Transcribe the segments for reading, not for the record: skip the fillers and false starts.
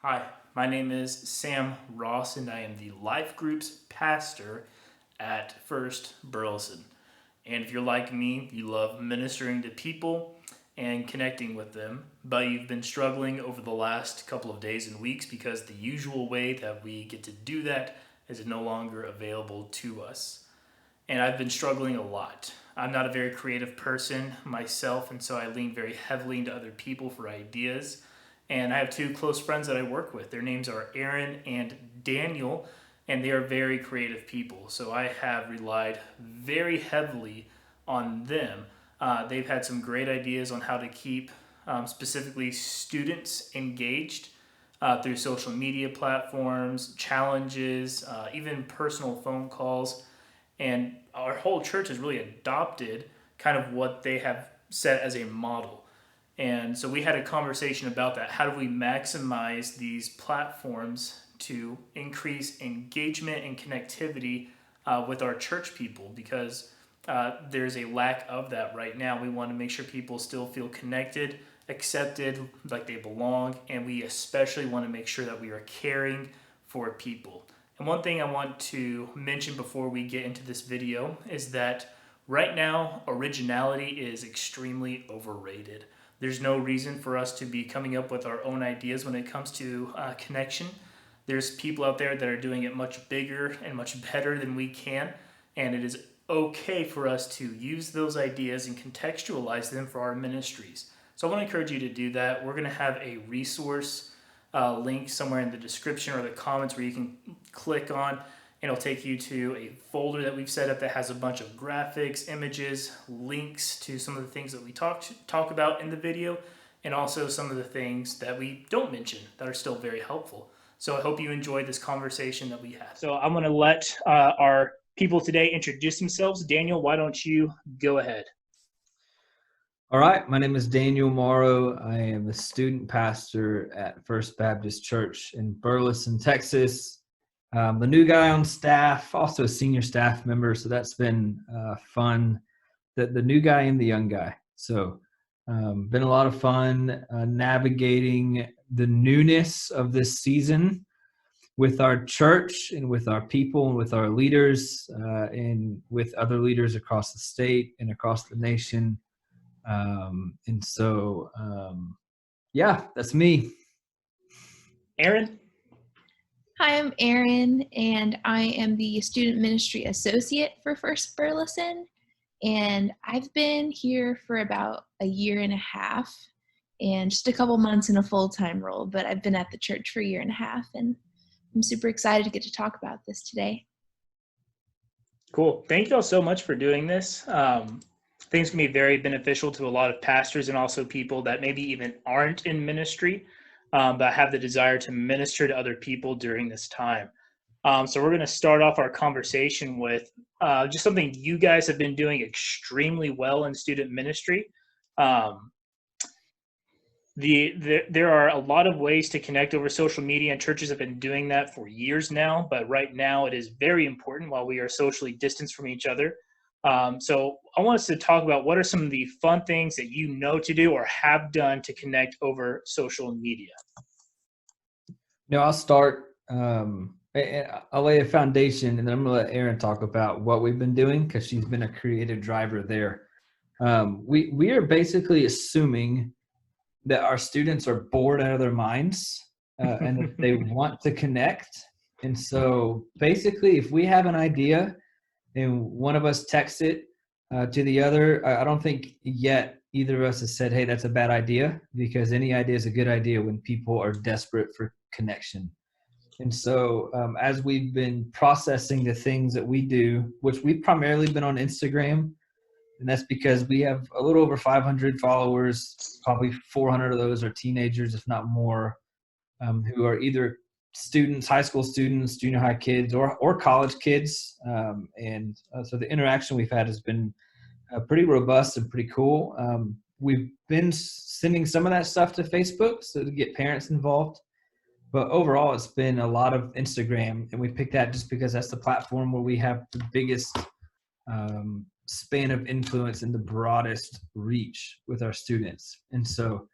Hi, my name is Sam Ross, and I am the Life Group's pastor at First Burleson. And if you're like me, you love ministering to people and connecting with them, but you've been struggling over the last couple of days and weeks because the usual way that we get to do that is no longer available to us. And I've been struggling a lot. I'm not a very creative person myself, and so I lean very heavily into other people for ideas. And I have two close friends that I work with. Their names are Erin and Daniel, and they are very creative people. So I have relied very heavily on them. They've had some great ideas on how to keep specifically students engaged through social media platforms, challenges, even personal phone calls, and our whole church has really adopted kind of what they have set as a model. And so we had a conversation about that. How do we maximize these platforms to increase engagement and connectivity with our church people? Because there's a lack of that right now. We want to make sure people still feel connected, accepted, like they belong, and we especially want to make sure that we are caring for people. And one thing I want to mention before we get into this video is that right now, originality is extremely overrated. There's no reason for us to be coming up with our own ideas when it comes to connection. There's people out there that are doing it much bigger and much better than we can, and it is okay for us to use those ideas and contextualize them for our ministries. So I want to encourage you to do that. We're going to have a resource link somewhere in the description or the comments where you can click on, and it'll take you to a folder that we've set up that has a bunch of graphics, images, links to some of the things that we talk about in the video, and also some of the things that we don't mention that are still very helpful. So I hope you enjoyed this conversation that we had. So I'm going to let our people today introduce themselves. Daniel, why don't you go ahead? All right, my name is Daniel Morrow. I am a student pastor at First Baptist Church in Burleson, Texas. The new guy on staff, also a senior staff member, so that's been fun. The new guy and the young guy. So been a lot of fun navigating the newness of this season with our church and with our people and with our leaders and with other leaders across the state and across the nation. Yeah, that's me. Erin? Hi, I'm Erin, and I am the Student Ministry Associate for First Burleson. And I've been here for about a year and a half and just a couple months in a full-time role, but I've been at the church for a year and a half, and I'm super excited to get to talk about this today. Cool. Thank you all so much for doing this. Things can be very beneficial to a lot of pastors and also people that maybe even aren't in ministry, but have the desire to minister to other people during this time. So we're going to start off our conversation with just something you guys have been doing extremely well in student ministry. Um, there are a lot of ways to connect over social media, and churches have been doing that for years now, but right now it is very important while we are socially distanced from each other. So I want us to talk about what are some of the fun things that you know to do or have done to connect over social media. I'll start. I'll lay a foundation, and then I'm going to let Erin talk about what we've been doing because she's been a creative driver there. We are basically assuming that our students are bored out of their minds and that they want to connect. And so basically, if we have an idea and one of us texts it to the other, I don't think yet either of us has said, hey, that's a bad idea, because any idea is a good idea when people are desperate for connection. And so as we've been processing the things that we do, which we've primarily been on Instagram, and that's because we have a little over 500 followers, probably 400 of those are teenagers, if not more, who are either students, high school students, junior high kids, or college kids. So the interaction we've had has been pretty robust and pretty cool. We've been sending some of that stuff to Facebook so to get parents involved. But overall, it's been a lot of Instagram, and we picked that just because that's the platform where we have the biggest span of influence and the broadest reach with our students. And so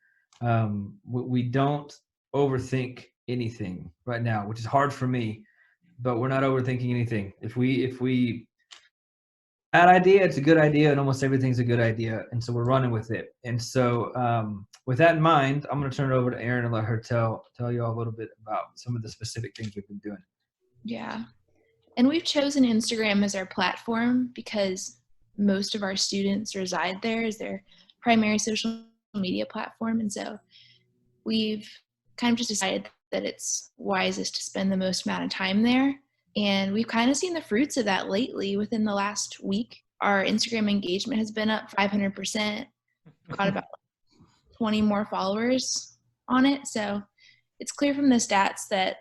we don't overthink anything right now, which is hard for me, but we're not overthinking anything. If we bad idea, it's a good idea, and almost everything's a good idea, and so we're running with it. And so with that in mind, I'm going to turn it over to Erin and let her tell you all a little bit about some of the specific things we've been doing. Yeah. And we've chosen Instagram as our platform because most of our students reside there as their primary social media platform. And so we've kind of just decided that it's wisest to spend the most amount of time there. And we've kind of seen the fruits of that lately. Within the last week, our Instagram engagement has been up 500%, got about 20 more followers on it. So it's clear from the stats that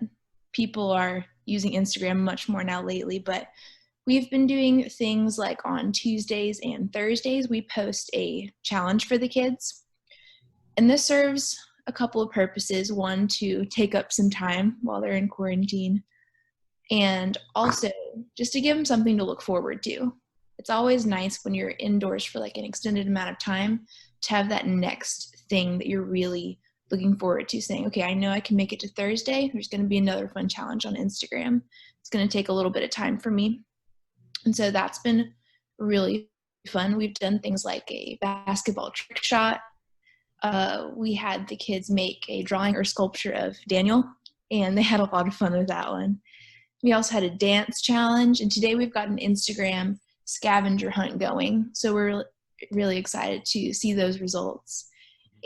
people are using Instagram much more now lately, but we've been doing things like on Tuesdays and Thursdays, we post a challenge for the kids. And this serves a couple of purposes. One, to take up some time while they're in quarantine, and also just to give them something to look forward to. It's always nice when you're indoors for like an extended amount of time to have that next thing that you're really looking forward to, saying, okay, I know I can make it to Thursday. There's going to be another fun challenge on Instagram. It's going to take a little bit of time for me. And so that's been really fun. We've done things like a basketball trick shot. We had the kids make a drawing or sculpture of Daniel, and they had a lot of fun with that one. We also had a dance challenge, and today we've got an Instagram scavenger hunt going. So we're really excited to see those results.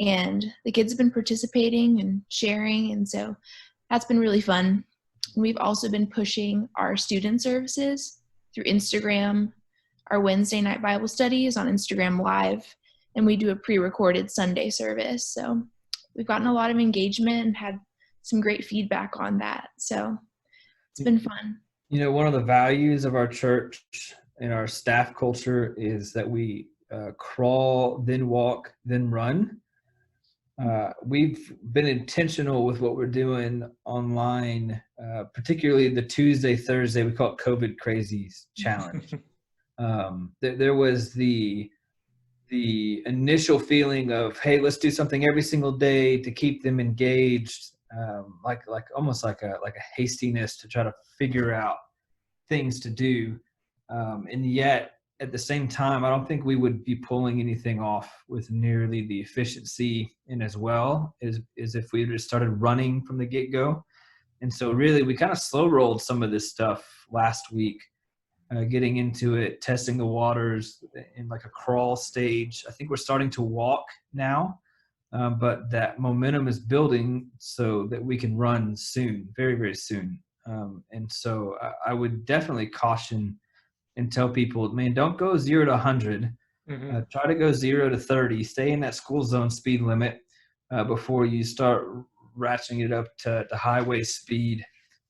And the kids have been participating and sharing, and so that's been really fun. And we've also been pushing our student services through Instagram. Our Wednesday night Bible study is on Instagram Live, and we do a pre-recorded Sunday service. So we've gotten a lot of engagement and had some great feedback on that. So it's been fun. You know, one of the values of our church and our staff culture is that we crawl, then walk, then run. We've been intentional with what we're doing online, particularly the Tuesday, Thursday, we call it COVID Crazies Challenge. There was the initial feeling of, hey, let's do something every single day to keep them engaged, like almost like a hastiness to try to figure out things to do, and yet at the same time, I don't think we would be pulling anything off with nearly the efficiency and as well as if we just started running from the get-go. And so really, we kind of slow rolled some of this stuff last week, getting into it, testing the waters in like a crawl stage. I think we're starting to walk now, but that momentum is building so that we can run soon, very, very soon. And so I would definitely caution and tell people, man, don't go 0 to 100. Try to go 0 to 30. Stay in that school zone speed limit before you start ratcheting it up to highway speed,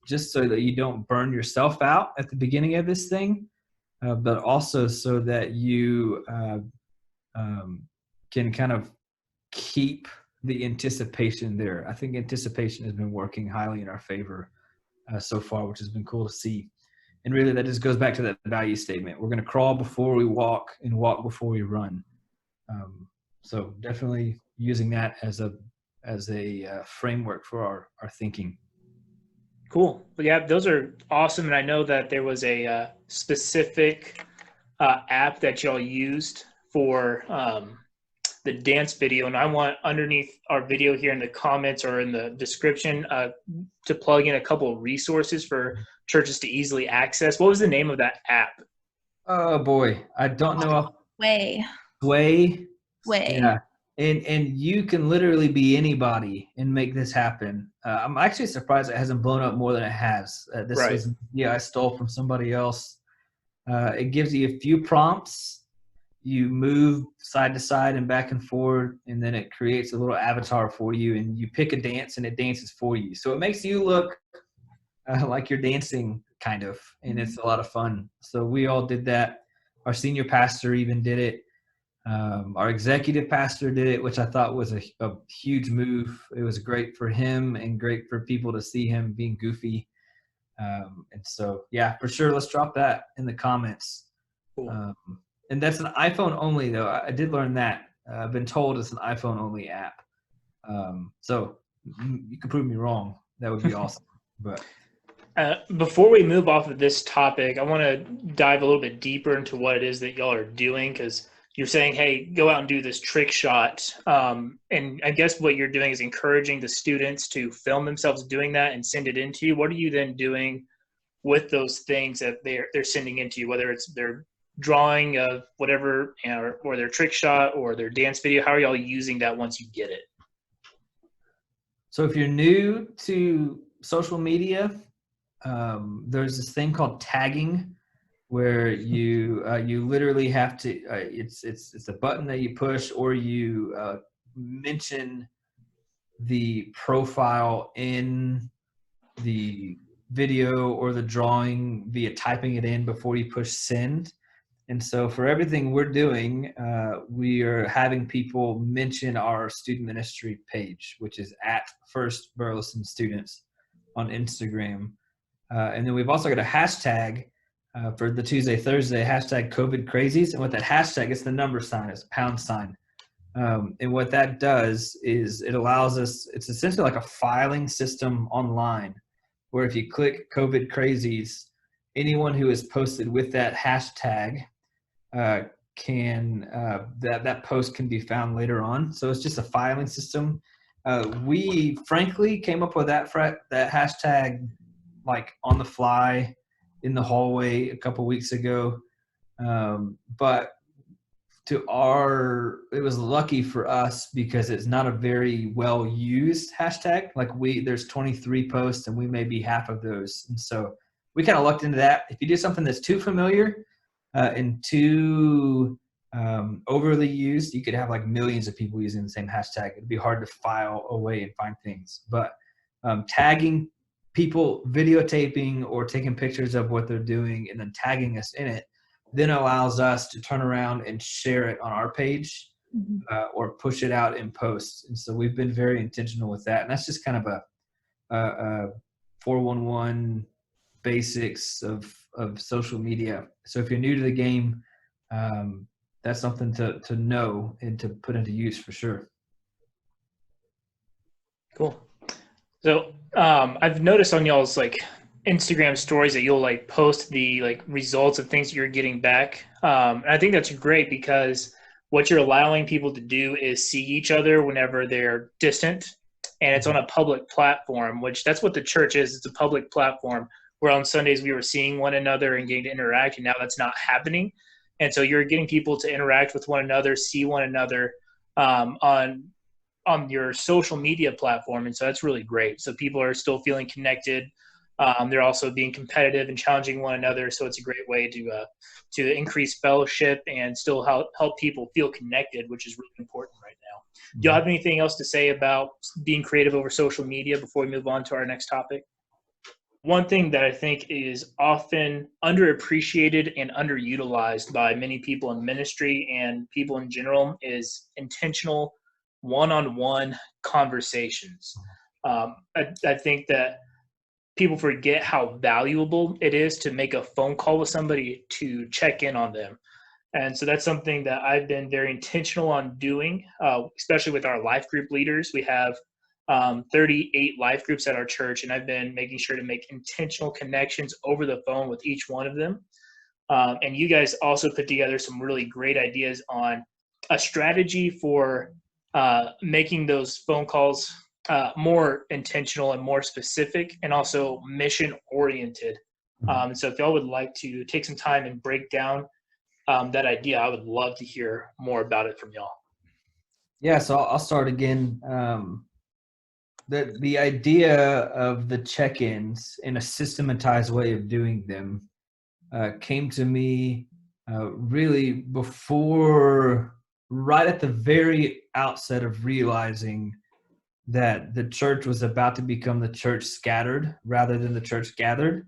just so that you don't burn yourself out at the beginning of this thing, but also so that you can kind of keep the anticipation there. I think anticipation has been working highly in our favor so far, which has been cool to see. And really, that just goes back to that value statement. We're going to crawl before we walk and walk before we run. So definitely using that as a framework for our thinking. Cool. But yeah, those are awesome. And I know that there was a specific app that y'all used for the dance video. And I want underneath our video here in the comments or in the description to plug in a couple of resources for churches to easily access. What was the name of that app? Oh boy, I don't know. Way. Yeah. And you can literally be anybody and make this happen. I'm actually surprised it hasn't blown up more than it has. I stole from somebody else. It gives you a few prompts. You move side to side and back and forth, and then it creates a little avatar for you, and you pick a dance and it dances for you. So it makes you look like you're dancing, kind of, and it's a lot of fun. So we all did that. Our senior pastor even did it. Our executive pastor did it, which I thought was a huge move. It was great for him and great for people to see him being goofy. And so, yeah, for sure, let's drop that in the comments. Cool. And that's an iPhone only, though. I did learn that. I've been told it's an iPhone only app. So you can prove me wrong. that would be awesome. But Before we move off of this topic, I want to dive a little bit deeper into what it is that y'all are doing, because you're saying, hey, go out and do this trick shot. And I guess what you're doing is encouraging the students to film themselves doing that and send it into you. What are you then doing with those things that they're sending into you, whether it's their drawing of whatever, or their trick shot or their dance video? How are y'all using that once you get it? So if you're new to social media, there's this thing called tagging, where you literally have to it's a button that you push, or you mention the profile in the video or the drawing via typing it in before you push send. And so for everything we're doing, we are having people mention our student ministry page, which is at First Burleson Students on Instagram. And then we've also got a hashtag for the Tuesday, Thursday, hashtag COVID crazies. And what that hashtag is, the number sign, is £. And what that does is it allows us, it's essentially like a filing system online, where if you click COVID crazies, anyone who is posted with that hashtag that post can be found later on. So it's just a filing system. We frankly came up with that hashtag like on the fly in the hallway a couple weeks ago. But it was lucky for us because it's not a very well used hashtag. Like there's 23 posts and we may be half of those. And so we kind of looked into that. If you do something that's too familiar and too overly used, you could have like millions of people using the same hashtag. It'd be hard to file away and find things. But tagging people, videotaping or taking pictures of what they're doing and then tagging us in it, then allows us to turn around and share it on our page or push it out in posts. And so we've been very intentional with that. And that's just kind of a 411 basics of social media. So if you're new to the game, that's something to know and to put into use for sure. Cool. So I've noticed on y'all's like Instagram stories that you'll like post the like results of things that you're getting back. And I think that's great because what you're allowing people to do is see each other whenever they're distant, and it's on a public platform, which that's what the church is. It's a public platform where on Sundays we were seeing one another and getting to interact, and now that's not happening. And so you're getting people to interact with one another, see one another on your social media platform. And so that's really great. So people are still feeling connected. They're also being competitive and challenging one another. So it's a great way to increase fellowship and still help people feel connected, which is really important right now. Do you have anything else to say about being creative over social media before we move on to our next topic? One thing that I think is often underappreciated and underutilized by many people in ministry and people in general is intentional one-on-one conversations. I think that people forget how valuable it is to make a phone call with somebody to check in on them. And so that's something that I've been very intentional on doing, especially with our life group leaders. We have 38 life groups at our church, and I've been making sure to make intentional connections over the phone with each one of them. And you guys also put together some really great ideas on a strategy for making those phone calls more intentional and more specific and also mission oriented. So if y'all would like to take some time and break down that idea, I would love to hear more about it from y'all. Yeah, so I'll start again. The idea of the check-ins in a systematized way of doing them came to me really right at the very outset of realizing that the church was about to become the church scattered rather than the church gathered.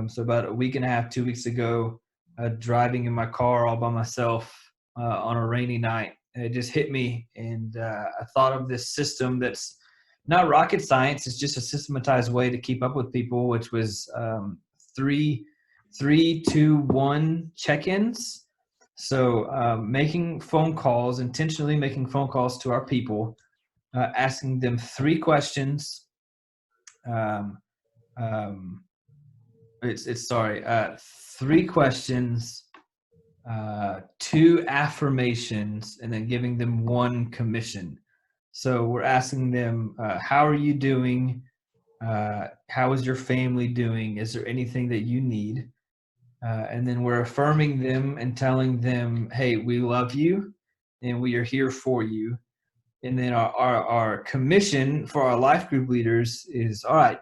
So about a week and a half, 2 weeks ago, driving in my car all by myself on a rainy night, it just hit me. And I thought of this system that's not rocket science. It's just a systematized way to keep up with people, which was 3, 2, 1 check-ins. So intentionally making phone calls to our people, asking them 3 questions um, it's sorry, 3 questions, 2 affirmations, and then giving them 1 commission. So we're asking them, how are you doing? How is your family doing? Is there anything that you need? And then we're affirming them and telling them, hey, we love you and we are here for you. And then our commission for our life group leaders is, all right,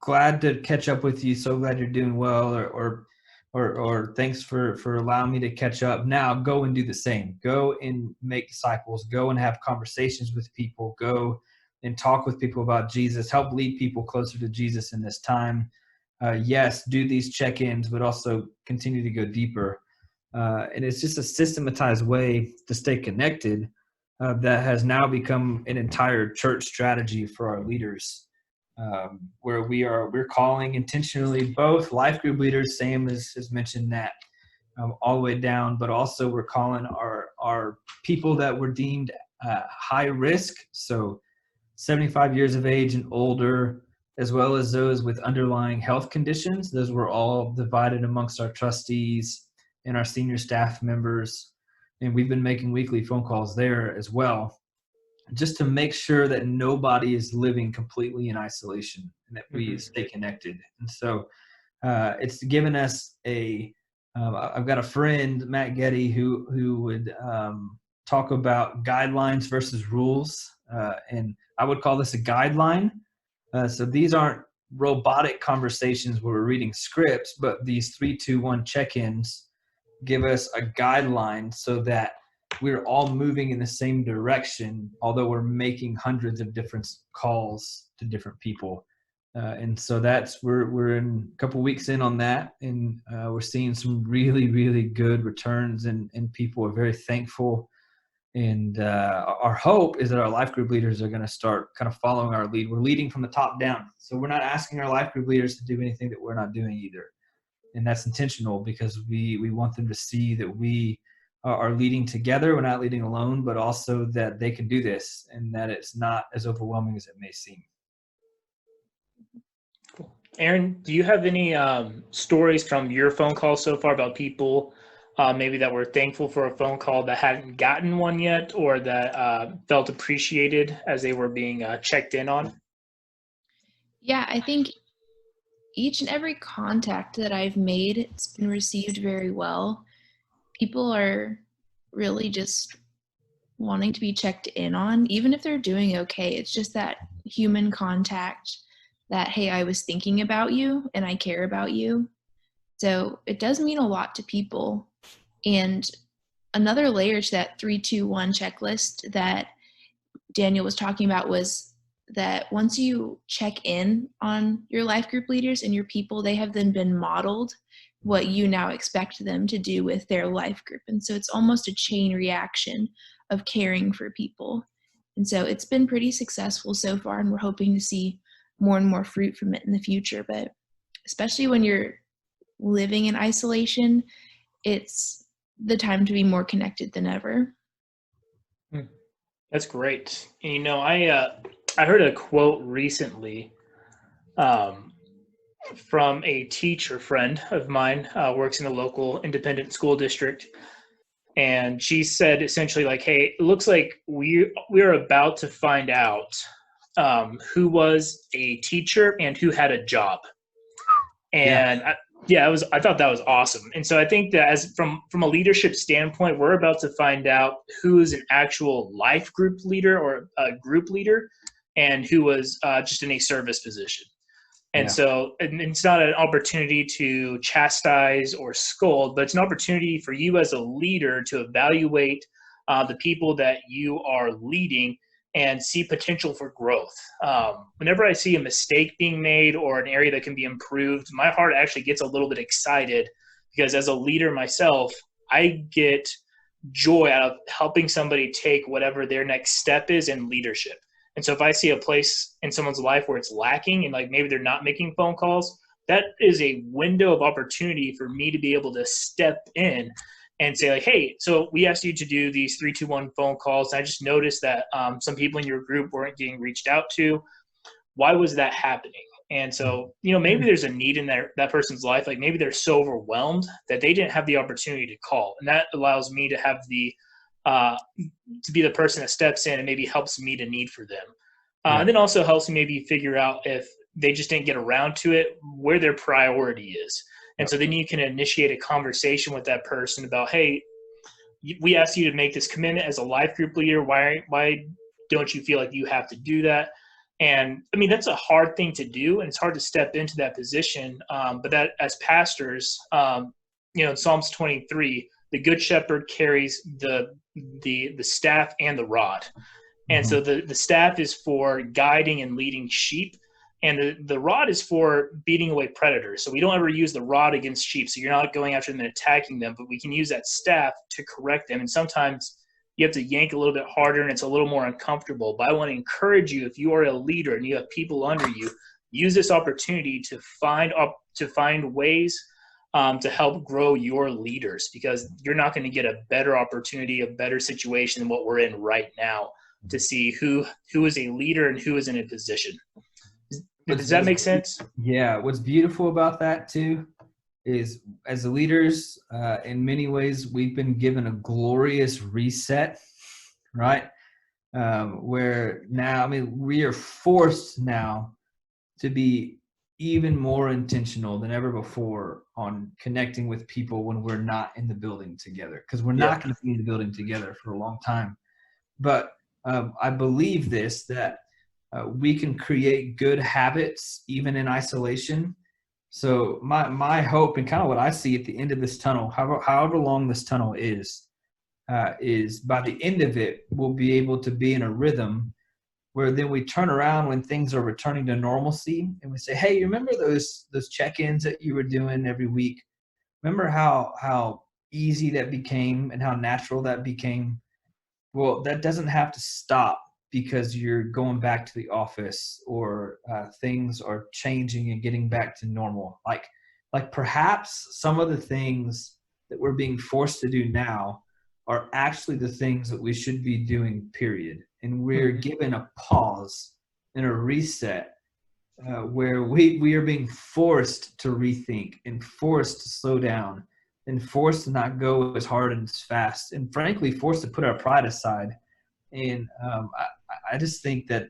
glad to catch up with you. So glad you're doing well, or thanks for allowing me to catch up. Now go and do the same. Go and make disciples. Go and have conversations with people. Go and talk with people about Jesus. Help lead people closer to Jesus in this time. Yes, do these check-ins, but also continue to go deeper. And it's just a systematized way to stay connected that has now become an entire church strategy for our leaders, where we're calling intentionally both life group leaders, Sam has mentioned that, all the way down, but also we're calling our people that were deemed high risk, so 75 years of age and older, as well as those with underlying health conditions. Those were all divided amongst our trustees and our senior staff members. And we've been making weekly phone calls there as well, just to make sure that nobody is living completely in isolation and that we stay connected. And so it's given us I've got a friend, Matt Getty, who would talk about guidelines versus rules. And I would call this a guideline. So these aren't robotic conversations where we're reading scripts, but these 3-2-1 check-ins give us a guideline so that we're all moving in the same direction, although we're making hundreds of different calls to different people. And so we're in a couple weeks in on that, and we're seeing some really, really good returns, and people are very thankful. And our hope is that our life group leaders are going to start kind of following our lead. We're leading from the top down. So we're not asking our life group leaders to do anything that we're not doing either. And that's intentional because we want them to see that we are leading together. We're not leading alone, but also that they can do this and that it's not as overwhelming as it may seem. Cool. Erin, do you have any stories from your phone call so far about people maybe that were thankful for a phone call that hadn't gotten one yet, or that felt appreciated as they were being checked in on? Yeah, I think each and every contact that I've made, it's been received very well. People are really just wanting to be checked in on, even if they're doing okay. It's just that human contact that, hey, I was thinking about you and I care about you. So it does mean a lot to people. And another layer to that 3-2-1 checklist that Daniel was talking about was that once you check in on your life group leaders and your people, they have then been modeled what you now expect them to do with their life group. And so it's almost a chain reaction of caring for people. And so it's been pretty successful so far, and we're hoping to see more and more fruit from it in the future. But especially when you're living in isolation, it's the time to be more connected than ever. That's great. And, I heard a quote recently from a teacher friend of mine, works in a local independent school district. And she said essentially like, hey, it looks like we're about to find out who was a teacher and who had a job. And I thought that was awesome. And so I think that as from a leadership standpoint, we're about to find out who is an actual life group leader or a group leader and who was just in a service position. And so it's not an opportunity to chastise or scold, but it's an opportunity for you as a leader to evaluate the people that you are leading and see potential for growth. Whenever I see a mistake being made or an area that can be improved, my heart actually gets a little bit excited, because as a leader myself, I get joy out of helping somebody take whatever their next step is in leadership. And so if I see a place in someone's life where it's lacking and like maybe they're not making phone calls, that is a window of opportunity for me to be able to step in and say like, hey, so we asked you to do these 3-2-1 phone calls. And I just noticed that some people in your group weren't getting reached out to. why was that happening? And so, maybe there's a need in that person's life. Like maybe they're so overwhelmed that they didn't have the opportunity to call. And that allows me to have to be the person that steps in and maybe helps meet a need for them. And then also helps me maybe figure out if they just didn't get around to it, where their priority is. And so then you can initiate a conversation with that person about, hey, we asked you to make this commitment as a life group leader. Why don't you feel like you have to do that? And I mean, that's a hard thing to do, and it's hard to step into that position. But that as pastors, in Psalms 23, the good shepherd carries the staff and the rod. And so the staff is for guiding and leading sheep, and the rod is for beating away predators. So we don't ever use the rod against sheep. So you're not going after them and attacking them, but we can use that staff to correct them. And sometimes you have to yank a little bit harder and it's a little more uncomfortable. But I want to encourage you, if you are a leader and you have people under you, use this opportunity to find ways to help grow your leaders, because you're not going to get a better opportunity, a better situation than what we're in right now to see who is a leader and who is in a position. Does that make sense? Yeah. What's beautiful about that too is, as leaders, in many ways, we've been given a glorious reset, right? Where now, we are forced now to be even more intentional than ever before on connecting with people when we're not in the building together, because we're not going to be in the building together for a long time. But I believe that we can create good habits even in isolation. So my hope, and kind of what I see at the end of this tunnel, however long this tunnel is by the end of it, we'll be able to be in a rhythm where then we turn around when things are returning to normalcy and we say, hey, you remember those check-ins that you were doing every week? Remember how easy that became and how natural that became? Well, that doesn't have to stop because you're going back to the office or things are changing and getting back to normal. Like perhaps some of the things that we're being forced to do now are actually the things that we should be doing, period. And we're given a pause and a reset where we are being forced to rethink and forced to slow down and forced to not go as hard and as fast, and frankly, forced to put our pride aside. And I just think that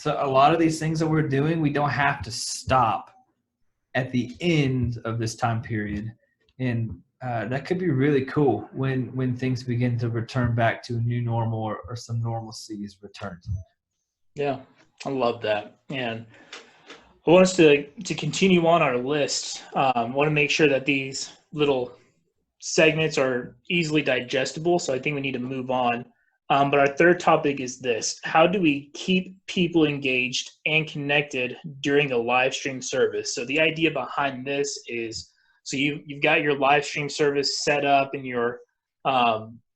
a lot of these things that we're doing, we don't have to stop at the end of this time period. And that could be really cool when things begin to return back to a new normal or some normalcy is returned. Yeah, I love that. And I want us to continue on our list. I want to make sure that these little segments are easily digestible. So I think we need to move on. But our third topic is this: how do we keep people engaged and connected during a live stream service? So the idea behind this is, so you've got your live stream service set up and you're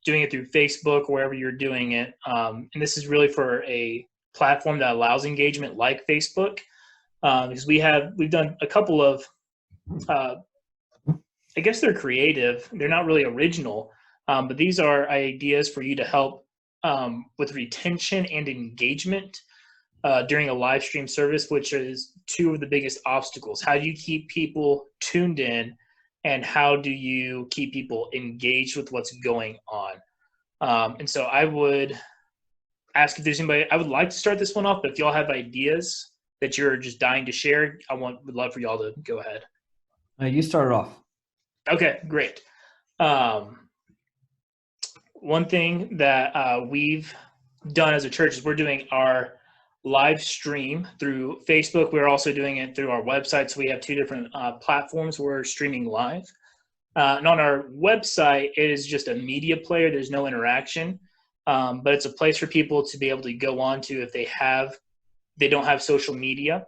doing it through Facebook or wherever you're doing it. And this is really for a platform that allows engagement like Facebook. Because we've done a couple of, I guess they're creative. They're not really original, but these are ideas for you to help with retention and engagement during a live stream service, which is two of the biggest obstacles. How do you keep people tuned in, and how do you keep people engaged with what's going on? And so I would ask if there's anybody. I would like to start this one off, but if y'all have ideas that you're just dying to share, would love for y'all to go ahead. You start it off. Okay, great. One thing that we've done as a church is we're doing our live stream through Facebook. We're also doing it through our website. So we have two different platforms where we're streaming live. And on our website, it is just a media player. There's no interaction, but it's a place for people to be able to go on to if they don't have social media.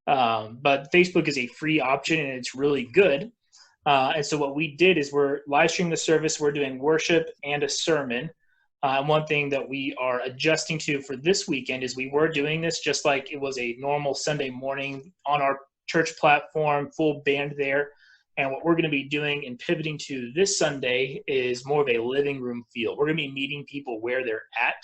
But Facebook is a free option and it's really good. And so what we did is we're live streaming the service. We're doing worship and a sermon. And one thing that we are adjusting to for this weekend is we were doing this just like it was a normal Sunday morning on our church platform, full band there. And what we're going to be doing and pivoting to this Sunday is more of a living room feel. We're going to be meeting people where they're at,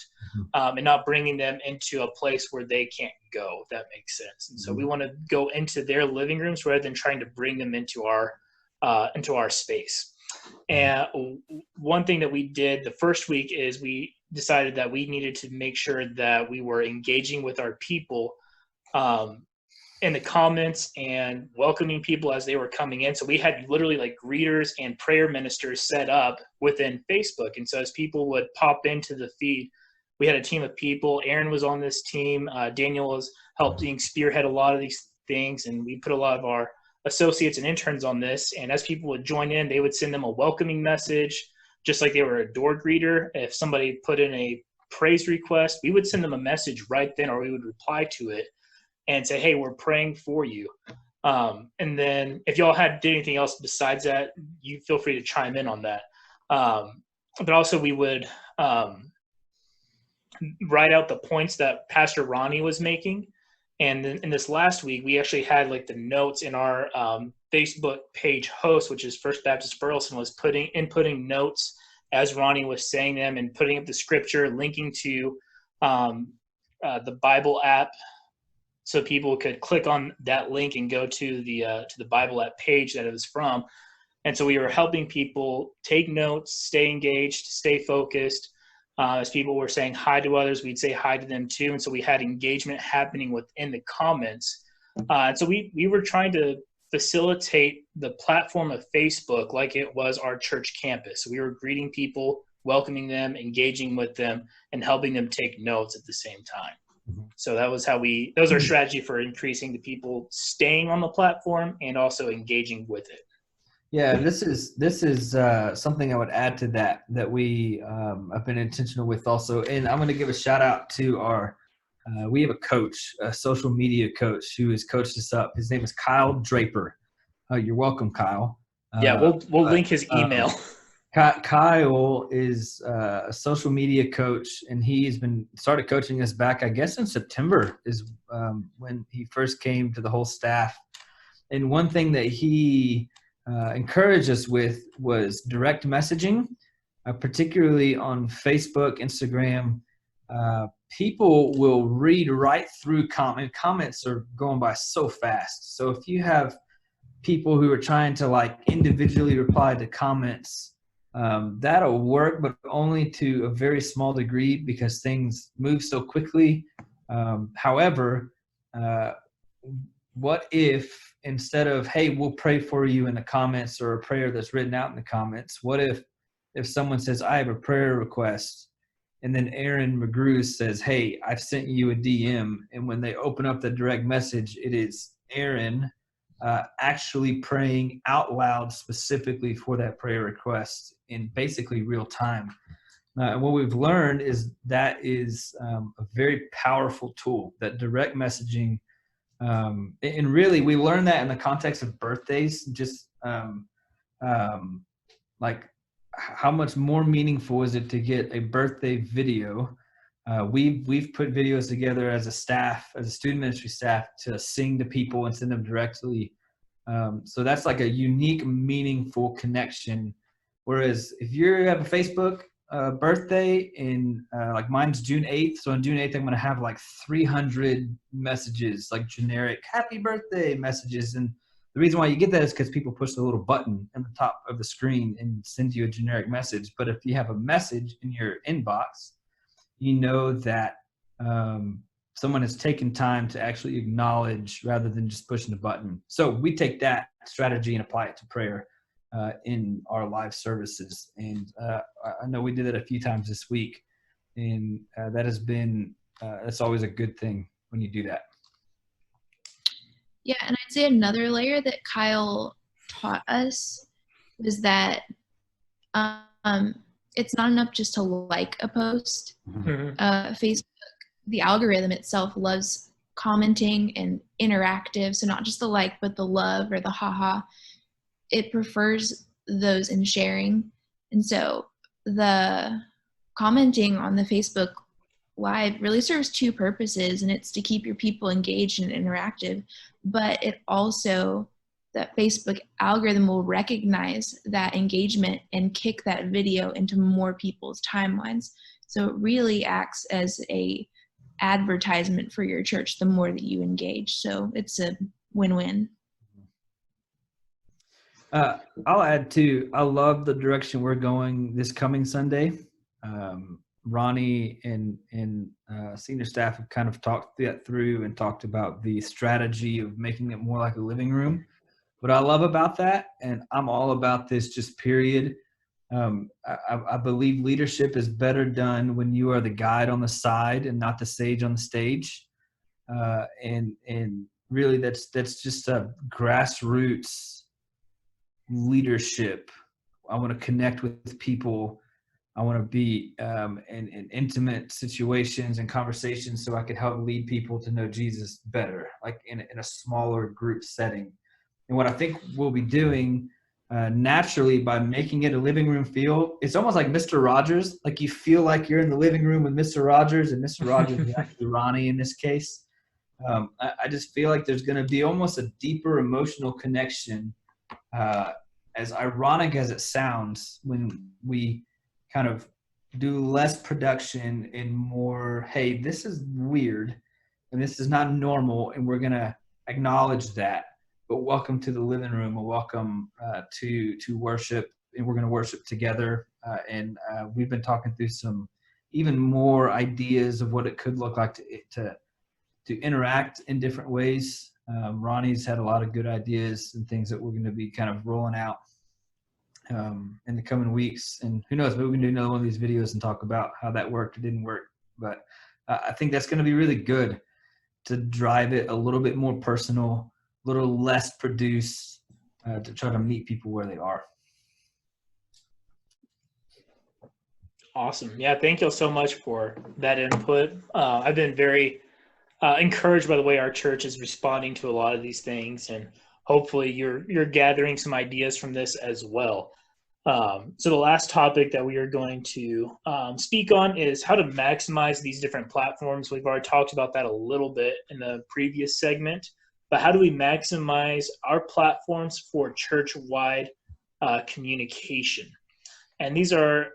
and not bringing them into a place where they can't go, if that makes sense. And so we want to go into their living rooms rather than trying to bring them into our space. And one thing that we did the first week is we decided that we needed to make sure that we were engaging with our people in the comments and welcoming people as they were coming in. So we had literally like greeters and prayer ministers set up within Facebook. And so as people would pop into the feed, we had a team of people. Erin was on this team. Daniel was helping spearhead a lot of these things. And we put a lot of our associates and interns on this. And as people would join in, they would send them a welcoming message, just like they were a door greeter. If somebody put in a praise request, we would send them a message right then, or we would reply to it and say, hey, we're praying for you. And then if y'all did anything else besides that, you feel free to chime in on that. But also we would write out the points that Pastor Ronnie was making. And then in this last week, we actually had like the notes in our Facebook page host, which is First Baptist Burleson, was inputting notes as Ronnie was saying them and putting up the scripture, linking to the Bible app, so people could click on that link and go to the Bible app page that it was from. And so we were helping people take notes, stay engaged, stay focused. As people were saying hi to others, we'd say hi to them too. And so we had engagement happening within the comments. So we were trying to facilitate the platform of Facebook like it was our church campus. We were greeting people, welcoming them, engaging with them, and helping them take notes at the same time. So that was our strategy for increasing the people staying on the platform and also engaging with it. Yeah, this is something I would add to that we have been intentional with also. And I'm going to give a shout out to we have a coach, a social media coach who has coached us up. His name is Kyle Draper. You're welcome, Kyle. Yeah, we'll link his email. Kyle is a social media coach, and he's started coaching us back, I guess, in September is when he first came to the whole staff. And one thing that he encouraged us with was direct messaging, particularly on Facebook, Instagram. People will read right through comments are going by so fast. So if you have people who are trying to like individually reply to comments, that'll work, but only to a very small degree because things move so quickly. However, what if instead of, hey, we'll pray for you in the comments, or a prayer that's written out in the comments, what if someone says, I have a prayer request, and then Erin McGrew says, hey, I've sent you a DM, and when they open up the direct message, it is Erin actually praying out loud specifically for that prayer request in basically real time. And what we've learned is that is a very powerful tool, that direct messaging. And really, we learned that in the context of birthdays, just like how much more meaningful is it to get a birthday video. We've put videos together as a staff, as a student ministry staff, to sing to people and send them directly. So that's like a unique, meaningful connection. Whereas if you have a Facebook birthday and like mine's June 8th. So on June 8th, I'm going to have like 300 messages, like generic happy birthday messages. And the reason why you get that is because people push the little button at the top of the screen and send you a generic message. But if you have a message in your inbox, you know that someone has taken time to actually acknowledge rather than just pushing the button. So we take that strategy and apply it to prayer in our live services. And I know we did it a few times this week, and that has been, that's always a good thing when you do that. Yeah, and I'd say another layer that Kyle taught us was that it's not enough just to like a post. Mm-hmm. Facebook, the algorithm itself loves commenting and interactive, so not just the like, but the love or the haha. It prefers those in sharing. And so the commenting on the Facebook Live really serves two purposes, and it's to keep your people engaged and interactive, but it also that Facebook algorithm will recognize that engagement and kick that video into more people's timelines. So it really acts as a advertisement for your church the more that you engage. So it's a win-win. I'll add too, I love the direction we're going this coming Sunday. Ronnie and senior staff have kind of talked that through and talked about the strategy of making it more like a living room. What I love about that, and I'm all about this just period, I believe leadership is better done when you are the guide on the side and not the sage on the stage. And really that's just a grassroots leadership. I want to connect with people. I want to be in intimate situations and conversations so I could help lead people to know Jesus better, like in a smaller group setting. And what I think we'll be doing naturally by making it a living room feel, it's almost like Mr. Rogers. Like you feel like you're in the living room with Mr. Rogers, and Mr. Rogers is actually Ronnie in this case. I just feel like there's going to be almost a deeper emotional connection, as ironic as it sounds, when we kind of do less production and more, hey, this is weird and this is not normal, and we're going to acknowledge that. But welcome to the living room, or welcome to worship, and we're going to worship together. And we've been talking through some even more ideas of what it could look like to interact in different ways. Ronnie's had a lot of good ideas and things that we're going to be kind of rolling out in the coming weeks. And who knows, maybe we can do another one of these videos and talk about how that worked or didn't work. But I think that's going to be really good to drive it a little bit more personal, a little less produced, to try to meet people where they are. Awesome. Yeah, thank you so much for that input. I've been very encouraged by the way our church is responding to a lot of these things, and hopefully you're gathering some ideas from this as well. So the last topic that we are going to speak on is how to maximize these different platforms. We've already talked about that a little bit in the previous segment, but how do we maximize our platforms for church-wide communication? And these are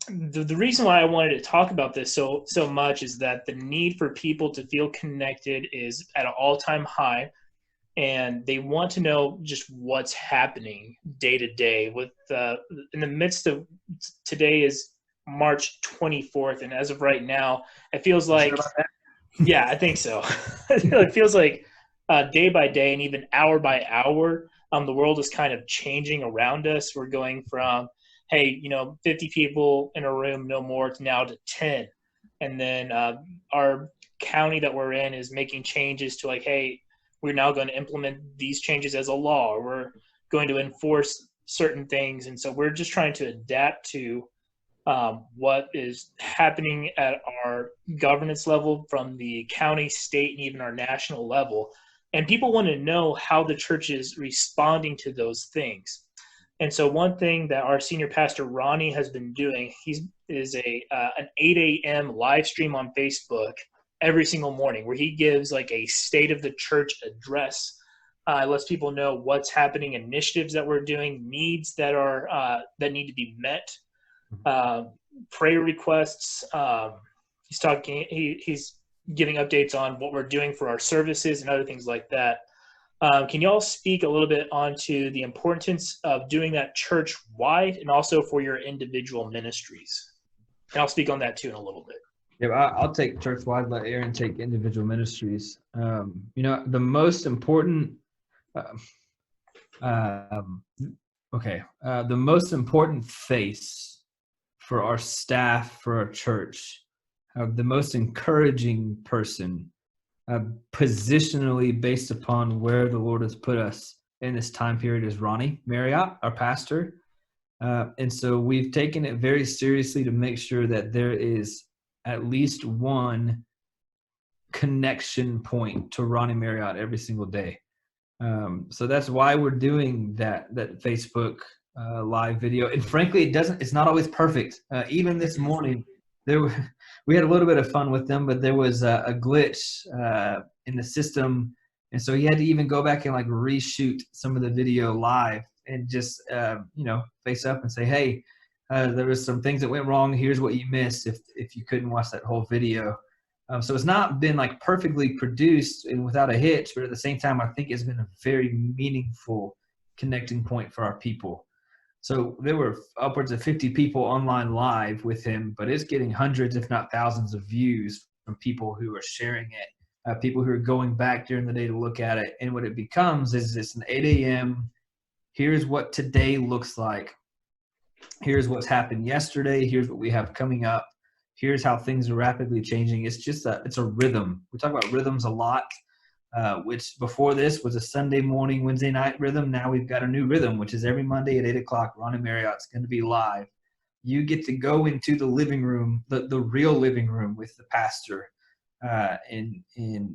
the reason why I wanted to talk about this so much is that the need for people to feel connected is at an all-time high, and they want to know just what's happening day to day. With in the midst of today is March 24th, and as of right now, it feels like, yeah, I think so. It feels like day by day and even hour by hour, the world is kind of changing around us. We're going from, hey, 50 people in a room, no more, to now to 10. And then our county that we're in is making changes to, like, hey, we're now going to implement these changes as a law, or we're going to enforce certain things. And so we're just trying to adapt to what is happening at our governance level from the county, state, and even our national level. And people want to know how the church is responding to those things. And so one thing that our senior pastor, Ronnie, has been doing, is an 8 a.m. live stream on Facebook every single morning, where he gives like a state of the church address. Lets people know what's happening, initiatives that we're doing, needs that are that need to be met, prayer requests. He's giving updates on what we're doing for our services and other things like that. Can you all speak a little bit onto the importance of doing that church-wide and also for your individual ministries? And I'll speak on that too in a little bit. Yeah, I'll take church-wide, let Erin take individual ministries. The most important, the most important face for our staff, for our church, the most encouraging person, positionally based upon where the Lord has put us in this time period, is Ronnie Marriott, our pastor. And so we've taken it very seriously to make sure that there is at least one connection point to Ronnie Marriott every single day. So that's why we're doing that Facebook live video. And frankly, it's not always perfect. Even this morning, we had a little bit of fun with them, but there was a glitch in the system, And so he had to even go back and like reshoot some of the video live and just, face up and say, hey, there was some things that went wrong. Here's what you missed if you couldn't watch that whole video. So it's not been like perfectly produced and without a hitch, but at the same time, I think it's been a very meaningful connecting point for our people. So there were upwards of 50 people online live with him, but it's getting hundreds, if not thousands of views from people who are sharing it, people who are going back during the day to look at it. And what it becomes is it's an 8 a.m. Here's what today looks like. Here's what's happened yesterday. Here's what we have coming up. Here's how things are rapidly changing. It's just it's a rhythm. We talk about rhythms a lot, which before this was a Sunday morning, Wednesday night rhythm. Now we've got a new rhythm, which is every Monday at 8 o'clock, Ron and Marriott's going to be live. You get to go into the living room, the real living room with the pastor, and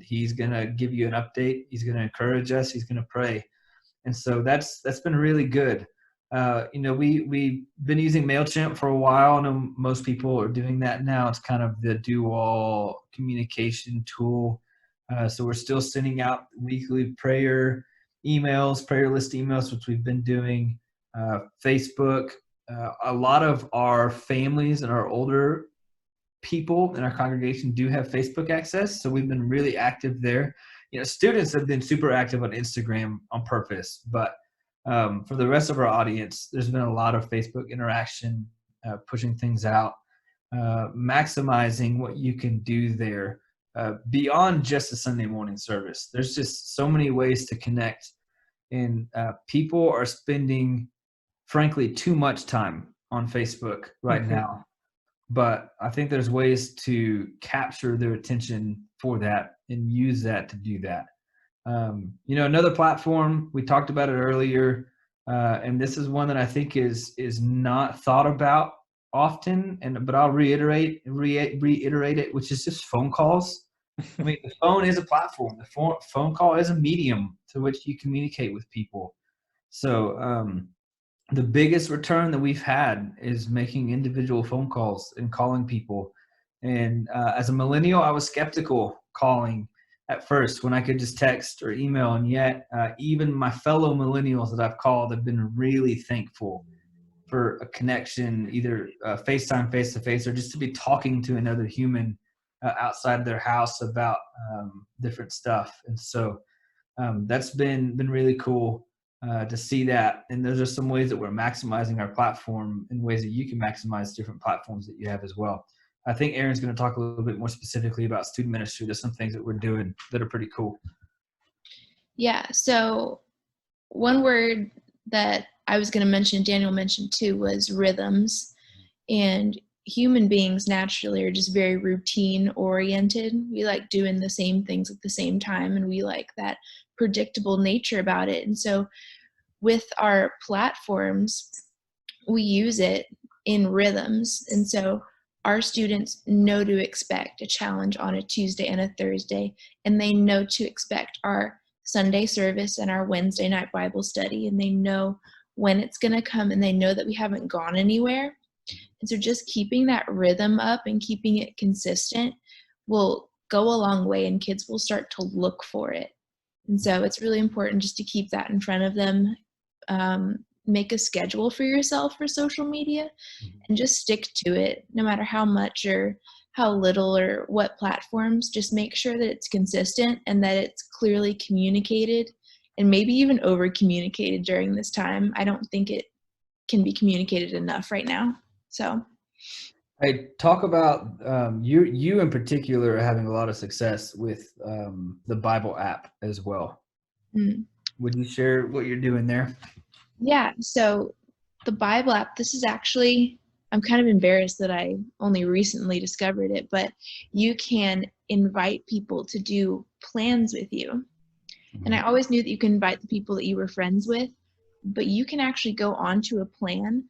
he's going to give you an update. He's going to encourage us. He's going to pray. And so that's been really good. We've been using MailChimp for a while. I know most people are doing that now. It's kind of the do-all communication tool. So we're still sending out weekly prayer emails, prayer list emails, which we've been doing. Facebook. A lot of our families and our older people in our congregation do have Facebook access, so we've been really active there. Students have been super active on Instagram on purpose, but for the rest of our audience, there's been a lot of Facebook interaction, pushing things out, maximizing what you can do there beyond just a Sunday morning service. There's just so many ways to connect, and people are spending, frankly, too much time on Facebook right now. But I think there's ways to capture their attention for that and use that to do that. Another platform, we talked about it earlier, and this is one that I think is not thought about often, but I'll reiterate it, which is just phone calls. I mean, the phone is a platform. The phone call is a medium to which you communicate with people. So the biggest return that we've had is making individual phone calls and calling people. And as a millennial, I was skeptical calling at first when I could just text or email. And yet even my fellow millennials that I've called have been really thankful for a connection, either FaceTime, face-to-face, or just to be talking to another human outside their house about different stuff. And so that's been really cool to see that. And those are some ways that we're maximizing our platform in ways that you can maximize different platforms that you have as well. I think Erin's going to talk a little bit more specifically about student ministry. There's some things that we're doing that are pretty cool. Yeah, so one word that I was going to mention, Daniel mentioned too, was rhythms. And human beings naturally are just very routine oriented. We like doing the same things at the same time, and we like that predictable nature about it. And so with our platforms, we use it in rhythms. And so our students know to expect a challenge on a Tuesday and a Thursday, and they know to expect our Sunday service and our Wednesday night Bible study, and they know when it's going to come, and they know that we haven't gone anywhere. And so just keeping that rhythm up and keeping it consistent will go a long way, and kids will start to look for it. And so it's really important just to keep that in front of them. Make a schedule for yourself for social media and just stick to it, no matter how much or how little or what platforms. Just make sure that it's consistent and that it's clearly communicated, and maybe even over communicated during this time. I don't think it can be communicated enough right now. So hey, talk about you in particular are having a lot of success with the Bible app as well. Would you share what you're doing there? Yeah, so the Bible app, this is actually, I'm kind of embarrassed that I only recently discovered it, but you can invite people to do plans with you. And I always knew that you can invite the people that you were friends with, but you can actually go onto a plan,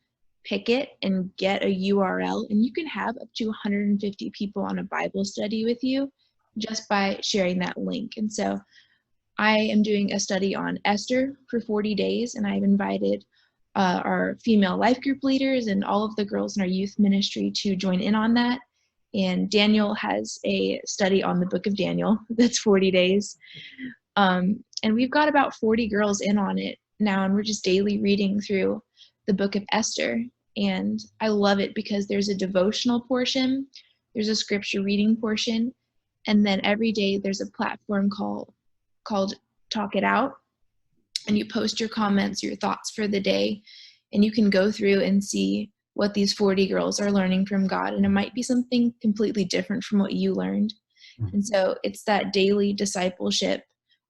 pick it, and get a URL, and you can have up to 150 people on a Bible study with you just by sharing that link. And so I am doing a study on Esther for 40 days, and I've invited our female life group leaders and all of the girls in our youth ministry to join in on that. And Daniel has a study on the book of Daniel that's 40 days. And we've got about 40 girls in on it now, and we're just daily reading through the book of Esther. And I love it because there's a devotional portion, there's a scripture reading portion, and then every day there's a platform called Talk It Out, and you post your comments, your thoughts for the day, and you can go through and see what these 40 girls are learning from God, and it might be something completely different from what you learned. And so it's that daily discipleship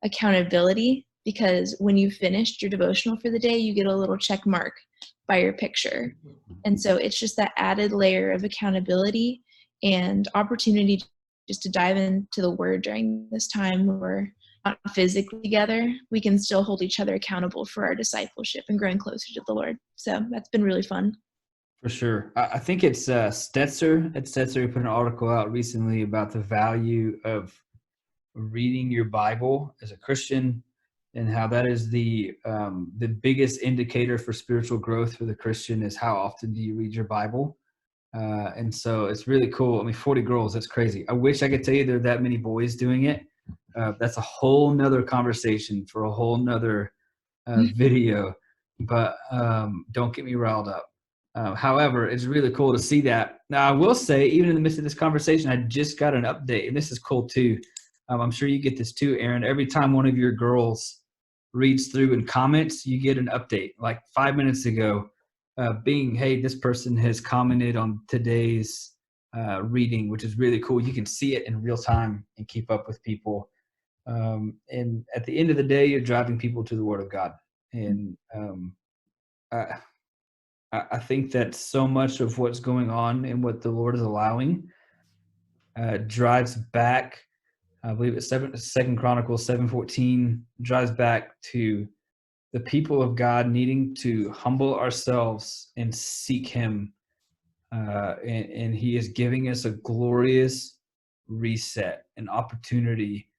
accountability, because when you finished your devotional for the day, you get a little check mark by your picture. And so it's just that added layer of accountability and opportunity just to dive into the word during this time where we're not physically together. We can still hold each other accountable for our discipleship and growing closer to the Lord. So that's been really fun. For sure. I think it's Stetzer. At Stetzer, he put an article out recently about the value of reading your Bible as a Christian, and how that is the biggest indicator for spiritual growth for the Christian is how often do you read your Bible. And so it's really cool. I mean, 40 girls, that's crazy. I wish I could tell you there are that many boys doing it. That's a whole nother conversation for a whole nother video, but don't get me riled up. However, it's really cool to see that. Now, I will say, even in the midst of this conversation, I just got an update, and this is cool too. I'm sure you get this too, Erin. Every time one of your girls reads through and comments, you get an update. Like 5 minutes ago, hey, this person has commented on today's reading, which is really cool. You can see it in real time and keep up with people. And at the end of the day, you're driving people to the Word of God. And I think that so much of what's going on and what the Lord is allowing drives back. I believe it's 2 Chronicles 7:14 drives back to the people of God needing to humble ourselves and seek Him, and He is giving us a glorious reset, an opportunity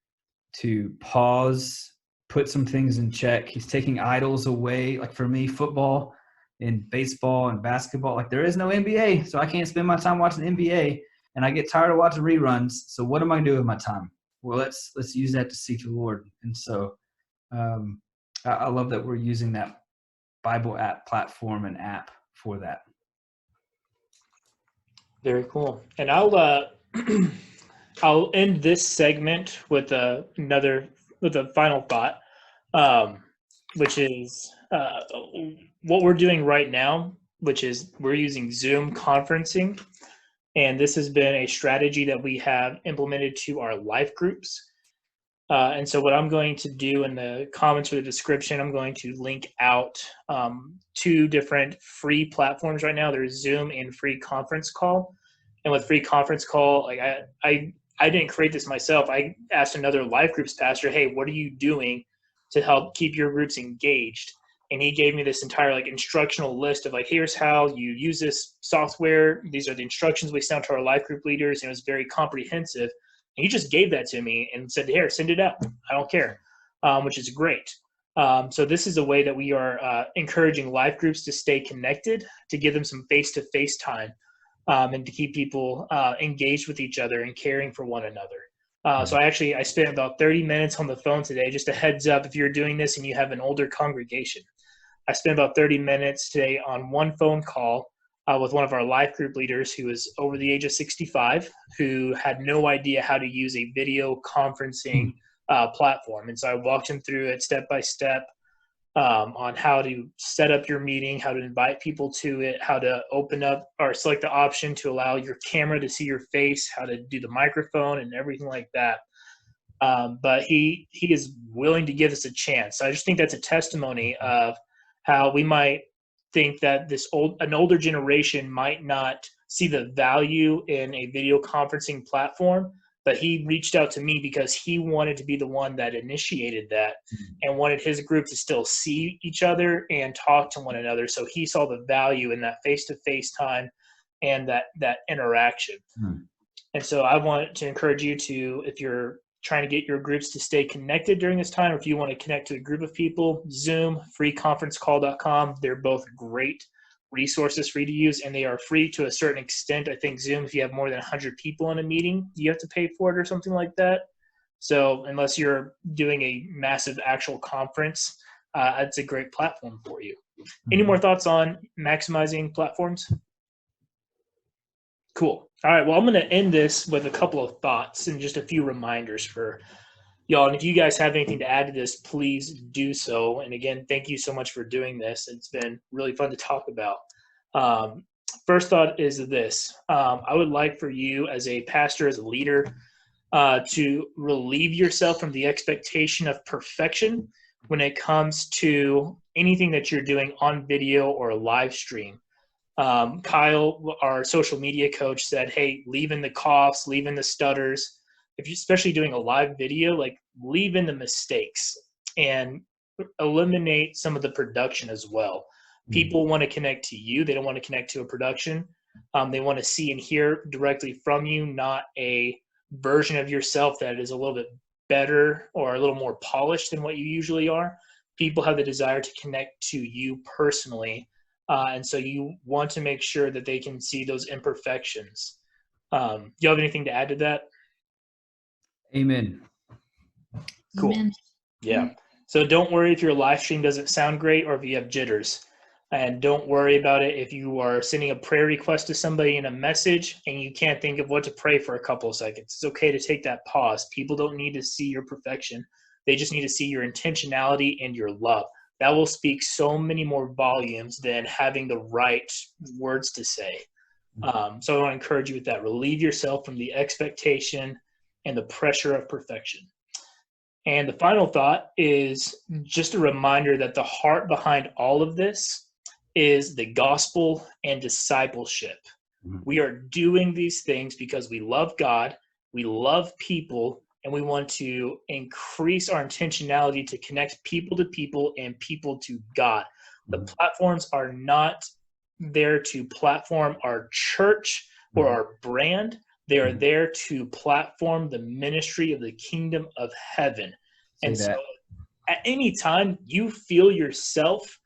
to pause, put some things in check. He's taking idols away. Like for me, football and baseball and basketball, like there is no NBA, so I can't spend my time watching NBA, and I get tired of watching reruns. So what am I doing with my time? Well, let's use that to seek the Lord. And so I love that we're using that Bible app platform and app for that. Very cool. And I'll I'll end this segment with a final thought, which is what we're doing right now, which is we're using Zoom conferencing. And this has been a strategy that we have implemented to our life groups. And so what I'm going to do in the comments or the description, I'm going to link out 2 different free platforms right now. There's Zoom and Free Conference Call. And with Free Conference Call, like I didn't create this myself. I asked another life groups pastor, hey, what are you doing to help keep your groups engaged? And he gave me this entire instructional list of here's how you use this software. These are the instructions we sent to our life group leaders. And it was very comprehensive. And he just gave that to me and said, here, send it out. I don't care, which is great. So this is a way that we are encouraging life groups to stay connected, to give them some face-to-face time, and to keep people engaged with each other and caring for one another. So I spent about 30 minutes on the phone today. Just a heads up, if you're doing this and you have an older congregation, I spent about 30 minutes today on one phone call with one of our life group leaders who is over the age of 65, who had no idea how to use a video conferencing platform. And so I walked him through it step by step on how to set up your meeting, how to invite people to it, how to open up or select the option to allow your camera to see your face, how to do the microphone and everything like that. But he is willing to give us a chance. So I just think that's a testimony of how we might think that an older generation might not see the value in a video conferencing platform, but he reached out to me because he wanted to be the one that initiated that and wanted his group to still see each other and talk to one another. So he saw the value in that face-to-face time and that interaction. And so I want to encourage you to, if you're trying to get your groups to stay connected during this time, or if you want to connect to a group of people, Zoom, freeconferencecall.com. They're both great resources for you to use, and they are free to a certain extent. I think Zoom, if you have more than 100 people in a meeting, you have to pay for it or something like that. So unless you're doing a massive actual conference, it's a great platform for you. Any more thoughts on maximizing platforms? Cool. All right. Well, I'm going to end this with a couple of thoughts and just a few reminders for y'all. And if you guys have anything to add to this, please do so. And again, thank you so much for doing this. It's been really fun to talk about. First thought is this. I would like for you as a pastor, as a leader, to relieve yourself from the expectation of perfection when it comes to anything that you're doing on video or a live stream. Kyle, our social media coach, said, hey, leave in the coughs, leave in the stutters. If you're especially doing a live video, like leave in the mistakes and eliminate some of the production as well. People want to connect to you. They don't want to connect to a production. They want to see and hear directly from you, not a version of yourself that is a little bit better or a little more polished than what you usually are. People have the desire to connect to you personally. And so you want to make sure that they can see those imperfections. Do you have anything to add to that? Amen. Cool. Amen. Yeah. So don't worry if your live stream doesn't sound great or if you have jitters. And don't worry about it if you are sending a prayer request to somebody in a message and you can't think of what to pray for a couple of seconds. It's okay to take that pause. People don't need to see your perfection. They just need to see your intentionality and your love. That will speak so many more volumes than having the right words to say. So I want to encourage you with that. Relieve yourself from the expectation and the pressure of perfection. And the final thought is just a reminder that the heart behind all of this is the gospel and discipleship. We are doing these things because we love God, we love people, and we want to increase our intentionality to connect people to people and people to God. The platforms are not there to platform our church or our brand. They are there to platform the ministry of the kingdom of heaven. And so at any time you feel yourself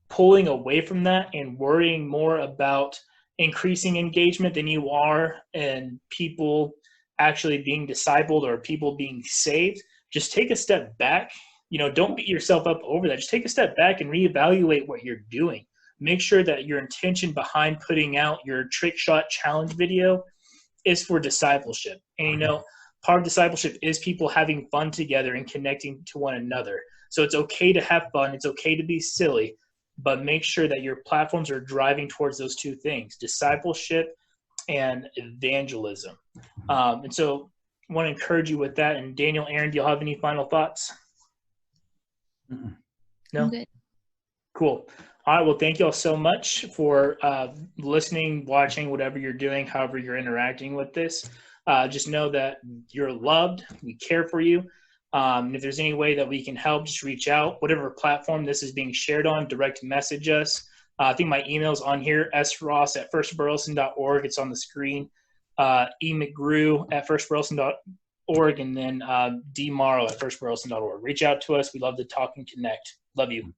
pulling away from that and worrying more about increasing engagement than you are and people actually being discipled or people being saved, just take a step back. Don't beat yourself up over that. Just take a step back and reevaluate what you're doing. Make sure that your intention behind putting out your trick shot challenge video is for discipleship. And part of discipleship is people having fun together and connecting to one another. So it's okay to have fun. It's okay to be silly, but make sure that your platforms are driving towards those two things, discipleship and evangelism. And so I want to encourage you with that. And Daniel, Erin, do you have any final thoughts? No? I'm good. Cool. All right. Well, thank you all so much for listening, watching, whatever you're doing, however you're interacting with this. Just know that you're loved. We care for you. And if there's any way that we can help, just reach out. Whatever platform this is being shared on, direct message us. I think my email's on here, sross@firstburleson.org. It's on the screen. McGrew@firstburleson.org, and then D Morrow@firstburleson.org. Reach out to us. We love to talk and connect. Love you.